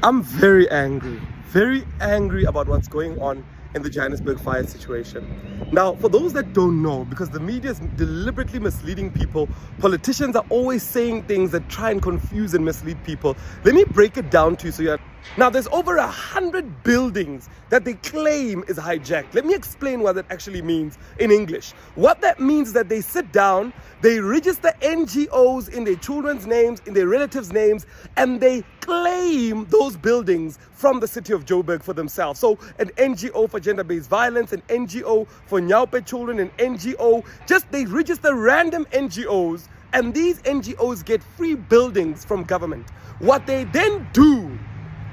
I'm very angry about what's going on in the Johannesburg fire situation. Now, for those that don't know, because the media is deliberately misleading people, politicians are always saying things that try and confuse and mislead people. Let me break it down to you so you're... Now, there's over 100 buildings that they claim is hijacked. Let me explain what that actually means in English. What that means is that they sit down, they register NGOs in their children's names, in their relatives' names, and they claim those buildings from the city of Joburg for themselves. So an NGO for gender-based violence, an NGO for Mpho children, an NGO, just they register random NGOs, and these NGOs get free buildings from government. What they then do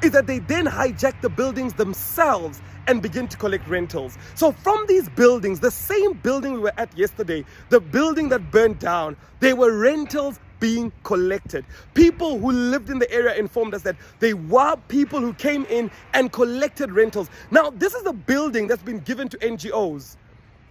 is that they then hijack the buildings themselves and begin to collect rentals. So from these buildings, the same building we were at yesterday, the building that burned down, there were rentals being collected. People who lived in the area informed us that they were people who came in and collected rentals. Now, this is a building that's been given to NGOs.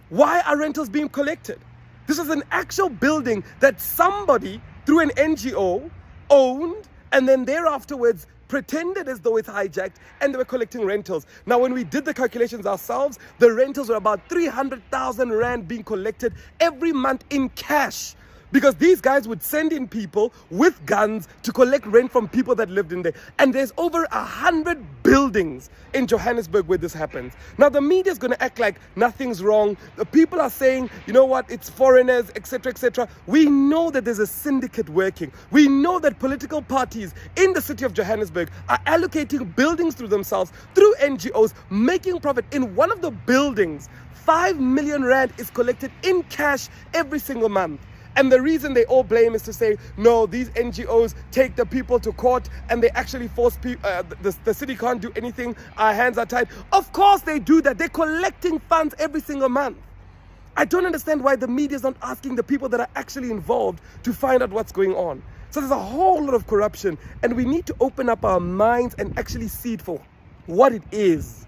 Why are rentals being collected? This is an actual building that somebody through an NGO owned, and then thereafterwards pretended as though it's hijacked, and they were collecting rentals. Now, when we did the calculations ourselves, the rentals were about 300,000 rand being collected every month in cash. Because these guys would send in people with guns to collect rent from people that lived in there. And there's over 100 buildings in Johannesburg where this happens. Now, the media is going to act like nothing's wrong. The people are saying, you know what, it's foreigners, etc., etc. We know that there's a syndicate working. We know that political parties in the city of Johannesburg are allocating buildings to themselves through NGOs, making profit. In one of the buildings, 5 million rand is collected in cash every single month. And the reason they all blame is to say, no, these NGOs take the people to court and they actually force people, the city can't do anything, our hands are tied. Of course they do that. They're collecting funds every single month. I don't understand why the media is not asking the people that are actually involved to find out what's going on. So there's a whole lot of corruption, and we need to open up our minds and actually see it for what it is.